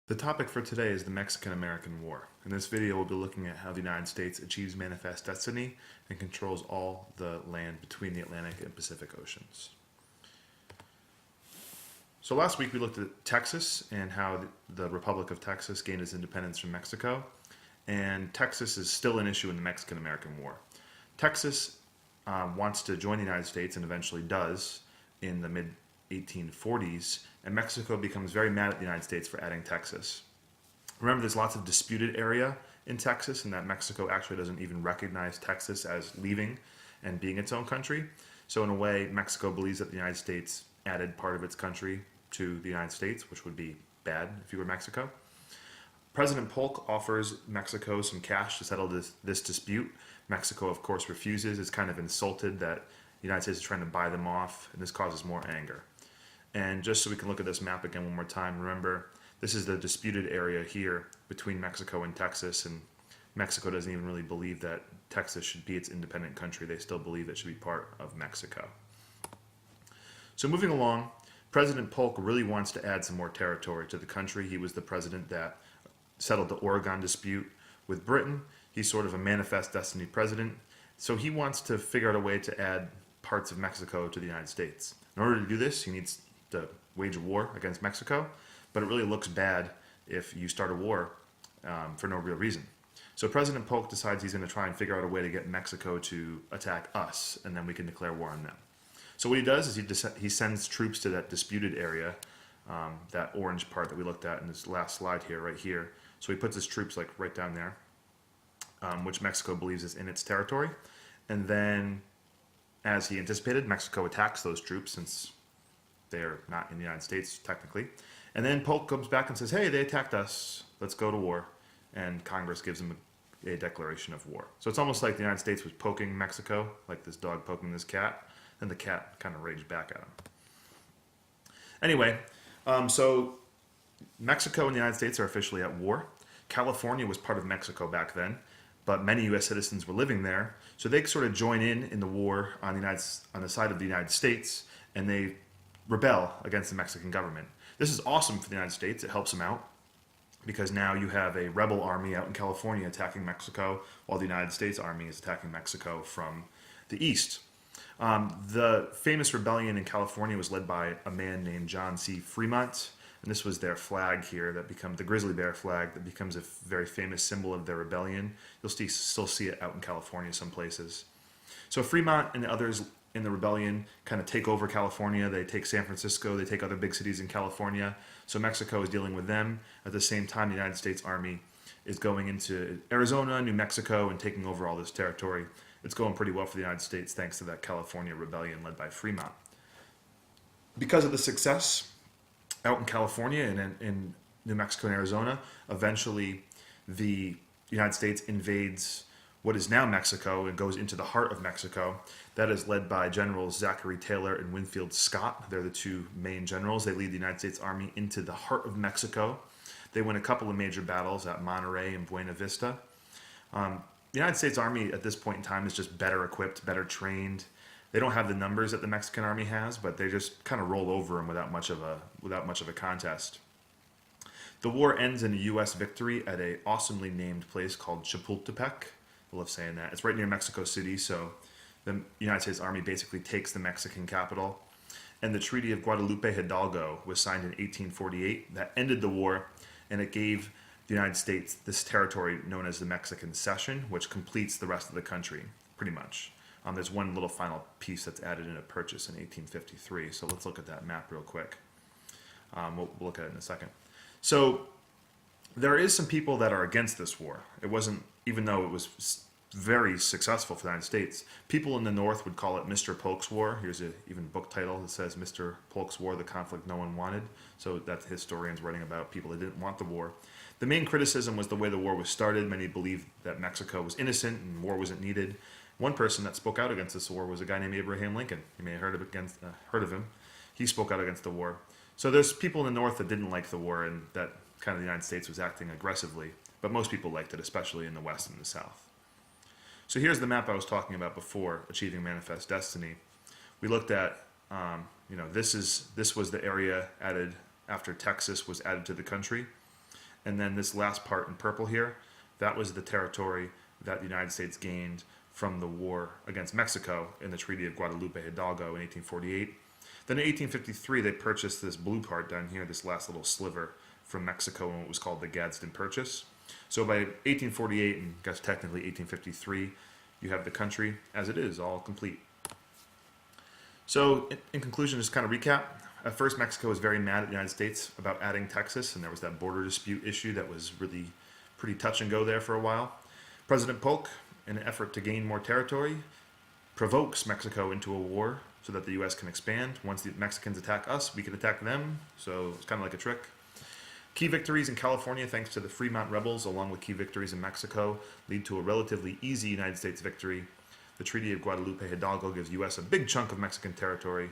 The topic for today is the Mexican-American War. In this video, we'll be looking at how the United States achieves manifest destiny and controls all the land between the Atlantic and Pacific Oceans. So last week we looked at Texas and how the Republic of Texas gained its independence from Mexico, and Texas is still an issue in the Mexican-American War. Texas wants to join the United States and eventually does in the mid 1840s, and Mexico becomes very mad at the United States for adding Texas. Remember, there's lots of disputed area in Texas, and that Mexico actually doesn't even recognize Texas as leaving and being its own country. So in a way, Mexico believes that the United States added part of its country to the United States, which would be bad if you were Mexico. President Polk offers Mexico some cash to settle this dispute. Mexico, of course, refuses. It's kind of insulted that the United States is trying to buy them off, and this causes more anger. And just so we can look at this map again one more time, remember, this is the disputed area here between Mexico and Texas, and Mexico doesn't even really believe that Texas should be its independent country. They still believe it should be part of Mexico. So moving along, President Polk really wants to add some more territory to the country. He was the president that settled the Oregon dispute with Britain. He's sort of a manifest destiny president. So he wants to figure out a way to add parts of Mexico to the United States. In order to do this, he needs to wage a war against Mexico, but it really looks bad if you start a war for no real reason. So President Polk decides he's going to try and figure out a way to get Mexico to attack us, and then we can declare war on them. So what he does is he sends troops to that disputed area, that orange part that we looked at in this last slide here, right here. So he puts his troops like right down there, which Mexico believes is in its territory. And then, as he anticipated, Mexico attacks those troops since they're not in the United States technically. And then Polk comes back and says, hey, they attacked us, let's go to war. And Congress gives him a declaration of war. So it's almost like the United States was poking Mexico, like this dog poking this cat, and the cat kind of raged back at him. Anyway, so Mexico and the United States are officially at war. California was part of Mexico back then, but many U.S. citizens were living there, so they sort of join in the war on the side of the United States, and they rebel against the Mexican government. This is awesome for the United States. It helps them out because now you have a rebel army out in California attacking Mexico while the United States Army is attacking Mexico from the east. The famous rebellion in California was led by a man named John C. Fremont, and this was their flag here that becomes the grizzly bear flag that becomes a very famous symbol of their rebellion. You'll still see it out in California some places. So Fremont and the others in the rebellion kind of take over California. They take San Francisco. They take other big cities in California. So Mexico is dealing with them. At the same time, the United States Army is going into Arizona, New Mexico, and taking over all this territory. It's going pretty well for the United States thanks to that California rebellion led by Fremont. Because of the success out in California and in New Mexico and Arizona, eventually the United States invades what is now Mexico and goes into the heart of Mexico. That is led by Generals Zachary Taylor and Winfield Scott. They're the two main generals. They lead the United States Army into the heart of Mexico. They win a couple of major battles at Monterrey and Buena Vista. The United States Army at this point in time is just better equipped, better trained. They don't have the numbers that the Mexican Army has, but they just kind of roll over them without much of a contest. The war ends in a U.S. victory at an awesomely named place called Chapultepec. I love saying that. It's right near Mexico City, so the United States Army basically takes the Mexican capital. And the Treaty of Guadalupe Hidalgo was signed in 1848. That ended the war, and it gave the United States this territory known as the Mexican Cession, which completes the rest of the country, pretty much. There's one little final piece that's added in a purchase in 1853, so let's look at that map real quick. We'll look at it in a second. So there is some people that are against this war. It wasn't, even though it was very successful for the United States, people in the North would call it Mr. Polk's War. Here's an even book title that says Mr. Polk's War, the conflict no one wanted. So that's historians writing about people that didn't want the war. The main criticism was the way the war was started. Many believed that Mexico was innocent and war wasn't needed. One person that spoke out against this war was a guy named Abraham Lincoln. You may have heard of him. He spoke out against the war. So there's people in the North that didn't like the war and that kind of the United States was acting aggressively. But most people liked it, especially in the West and the South. So here's the map I was talking about before, achieving manifest destiny. We looked at, this was the area added after Texas was added to the country. And then this last part in purple here, that was the territory that the United States gained from the war against Mexico in the Treaty of Guadalupe Hidalgo in 1848. Then in 1853, they purchased this blue part down here, this last little sliver from Mexico in what was called the Gadsden Purchase. So by 1848, and I guess technically 1853, you have the country as it is, all complete. So in conclusion, just kind of recap. At first, Mexico was very mad at the United States about adding Texas, and there was that border dispute issue that was really pretty touch and go there for a while. President Polk, in an effort to gain more territory, provokes Mexico into a war so that the U.S. can expand. Once the Mexicans attack us, we can attack them. So it's kind of like a trick. Key victories in California, thanks to the Fremont rebels, along with key victories in Mexico, lead to a relatively easy United States victory. The Treaty of Guadalupe Hidalgo gives U.S. a big chunk of Mexican territory,